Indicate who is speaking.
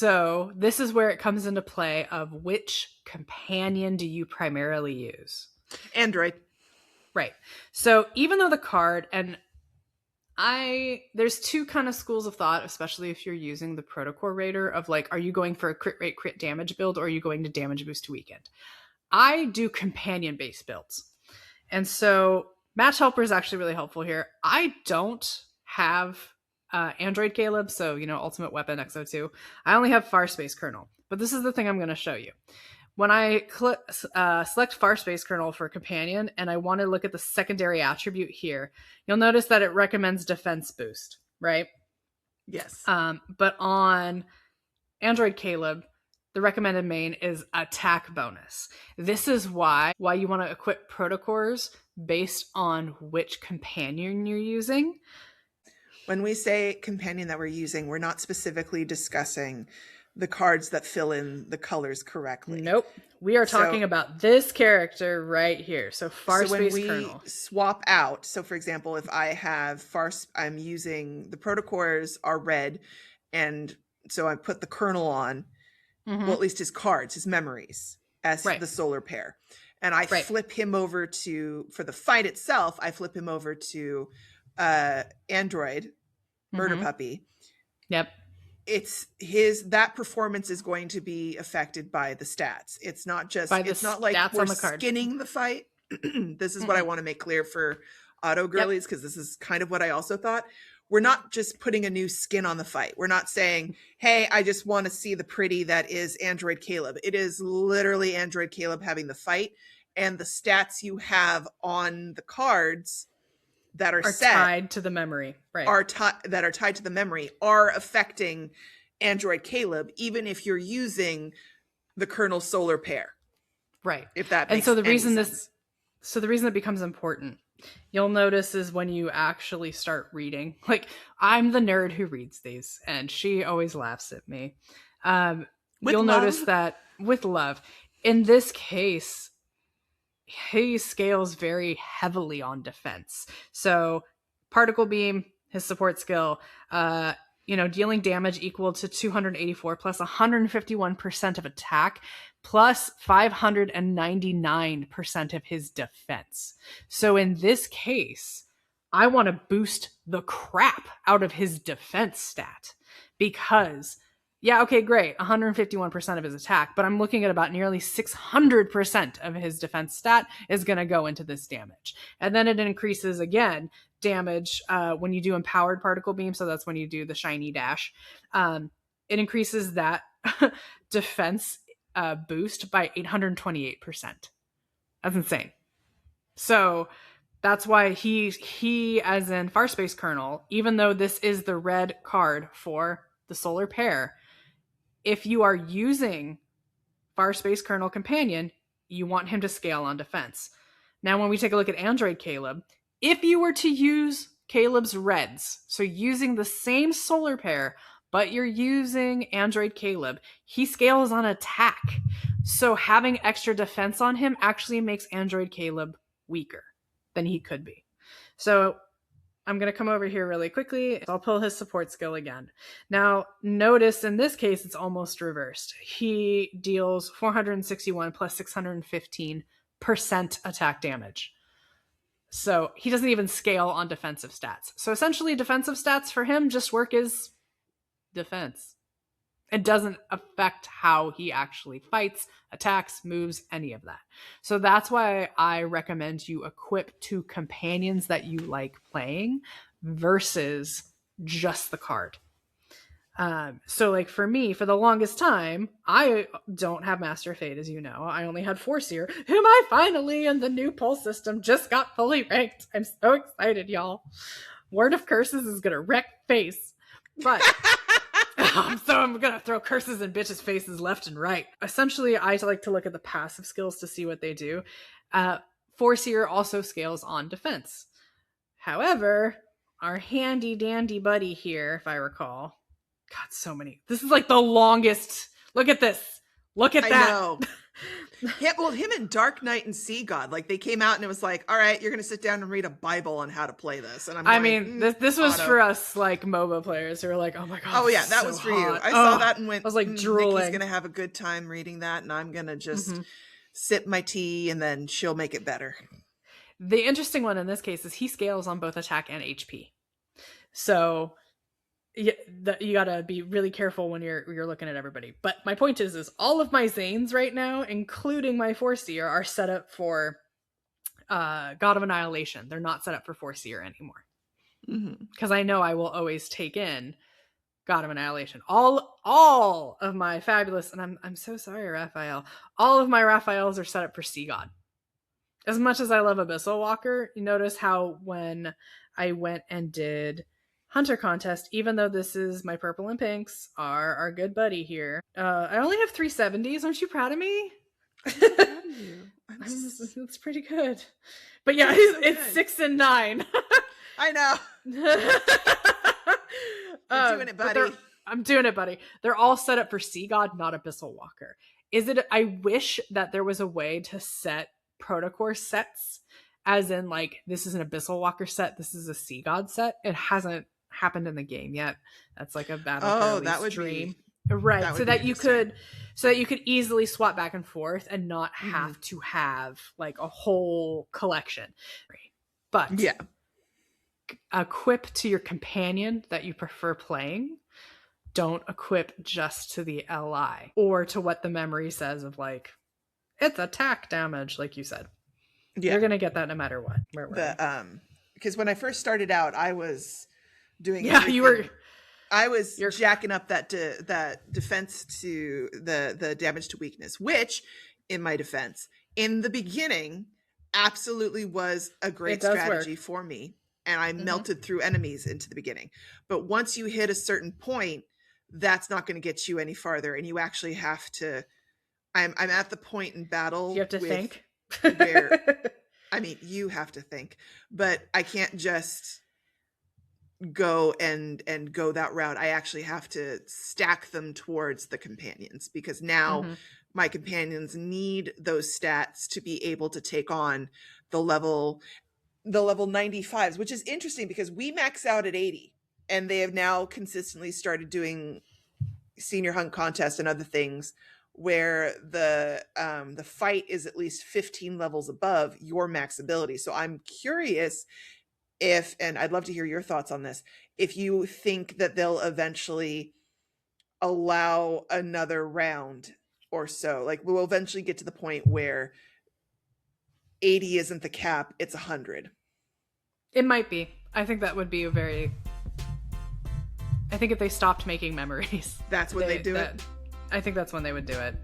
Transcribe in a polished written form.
Speaker 1: So this is where it comes into play of which companion do you primarily use?
Speaker 2: Android.
Speaker 1: Right. So even though the card, and there's two kind of schools of thought, especially if you're using the Protocore Raider, of like, are you going for a crit rate, crit damage build, or are you going to damage boost to weekend? I do companion based builds. And so Match Helper is actually really helpful here. I don't have Android Caleb, so, Ultimate Weapon XO2. I only have Far Space Kernel. But this is the thing I'm going to show you. When I select Far Space Kernel for Companion, and I want to look at the secondary attribute here, you'll notice that it recommends Defense Boost, right?
Speaker 2: Yes.
Speaker 1: But on Android Caleb, the recommended main is Attack Bonus. This is why you want to equip Protocores based on which companion you're using.
Speaker 2: When we say companion that we're using, we're not specifically discussing the cards that fill in the colors correctly.
Speaker 1: Nope. We are talking about this character right here. So Far Space Kernel.
Speaker 2: When we swap out, so for example, if I have I'm using the Protocores are red, and so I put the kernel on, well, at least his cards, his memories, as the solar pair. And I flip him over to, for the fight itself, I flip him over to Android, Murder Puppy.
Speaker 1: Yep.
Speaker 2: That performance is going to be affected by the stats. It's not just, it's not like we're skinning the fight. This is what I want to make clear for auto girlies, because this is kind of what I also thought. We're not just putting a new skin on the fight. We're not saying, hey, I just want to see the pretty that is Android Caleb. It is literally Android Caleb having the fight, and the stats you have on the cards that are set,
Speaker 1: tied to the memory, right?
Speaker 2: That are tied to the memory are affecting Android Caleb, even if you're using the kernel solar pair,
Speaker 1: right?
Speaker 2: If that makes
Speaker 1: and so the reason
Speaker 2: sense.
Speaker 1: The reason it becomes important, you'll notice, is when you actually start reading. Like, I'm the nerd who reads these, and she always laughs at me. You'll notice that with love, in this case, he scales very heavily on defense. So particle beam, his support skill, dealing damage equal to 284 plus 151% of attack plus 599% of his defense. So in this case, I want to boost the crap out of his defense stat, because okay, great, 151% of his attack, but I'm looking at about nearly 600% of his defense stat is going to go into this damage. And then it increases again damage when you do empowered particle beam, so that's when you do the shiny dash. It increases that defense boost by 828%. That's insane. So that's why he, as in Far Space Kernel, even though this is the red card for the solar pair, if you are using Far Space Kernel Companion, you want him to scale on defense. Now, when we take a look at Android Caleb, if you were to use Caleb's reds, so using the same solar pair, but you're using Android Caleb, he scales on attack. So having extra defense on him actually makes Android Caleb weaker than he could be. So I'm going to come over here really quickly. I'll pull his support skill again. Now, notice in this case, it's almost reversed. He deals 461 plus 615% attack damage. So he doesn't even scale on defensive stats. So essentially, defensive stats for him just work as defense. It doesn't affect how he actually fights, attacks, moves, any of that. So that's why I recommend you equip to companions that you like playing versus just the card. So like for me, for the longest time, I don't have Master Fate, as you know. I only had Foreseer, whom I finally, in the new pull system, just got fully ranked. I'm so excited, y'all. Word of Curses is going to wreck face. But... so I'm going to throw curses in bitches' faces left and right. Essentially, I like to look at the passive skills to see what they do. Foreseer also scales on defense. However, our handy dandy buddy here, if I recall... God, so many. This is like the longest. Look at this. Look at that.
Speaker 2: I know. Him and Dark Knight and Sea God, like they came out and it was like, all right, you're gonna sit down and read a Bible on how to play this. And
Speaker 1: this was Otto. For us like MOBA players who were like, oh my god.
Speaker 2: Oh yeah, that was for you. I saw that and went,
Speaker 1: I was like drooling.
Speaker 2: Nikki's gonna have a good time reading that, and I'm gonna just sip my tea and then she'll make it better.
Speaker 1: The interesting one in this case is he scales on both attack and HP. So you gotta be really careful when you're looking at everybody. But my point is all of my Zaynes right now, including my Foreseer, are set up for God of Annihilation. They're not set up for Foreseer anymore. Because I know I will always take in God of Annihilation. All of my fabulous, and I'm so sorry, Rafayel. All of my Rafayels are set up for Sea God. As much as I love Abyssal Walker, you notice how when I went and did Hunter contest, even though this is my purple and pinks, our good buddy here, I only have 370s. Aren't you proud of me?
Speaker 2: I'm proud of you.
Speaker 1: It's pretty good. But yeah, it's 6 and 9.
Speaker 2: I know. You're doing it, buddy.
Speaker 1: I'm doing it, buddy. They're all set up for Sea God, not Abyssal Walker. I wish that there was a way to set Protocore sets, as in like, this is an Abyssal Walker set, this is a Sea God set. It hasn't happened in the game yet. That's like a battle
Speaker 2: that would
Speaker 1: dream. Right. So that you could easily swap back and forth and not have to have like a whole collection. But
Speaker 2: yeah,
Speaker 1: equip to your companion that you prefer playing. Don't equip just to the LI or to what the memory says of like, it's attack damage, like you said. Yeah. You're gonna get that no matter what.
Speaker 2: Because when I first started out, I was doing I was jacking up that defense to the damage to weakness, which, in my defense, in the beginning, absolutely was a great strategy for me, and I melted through enemies into the beginning. But once you hit a certain point, that's not going to get you any farther, and you actually have to. I'm at the point in battle.
Speaker 1: You have to think.
Speaker 2: Where, I mean, you have to think, but I can't just go and go that route. I actually have to stack them towards the companions, because now my companions need those stats to be able to take on the level 95s, which is interesting because we max out at 80, and they have now consistently started doing senior hunt contests and other things where the fight is at least 15 levels above your max ability. So I'm curious if, and I'd love to hear your thoughts on this, if you think that they'll eventually allow another round or so. Like, we'll eventually get to the point where 80 isn't the cap, it's 100.
Speaker 1: It might be. I think that would be I think if they stopped making memories.
Speaker 2: That's when they do it?
Speaker 1: I think that's when they would do it.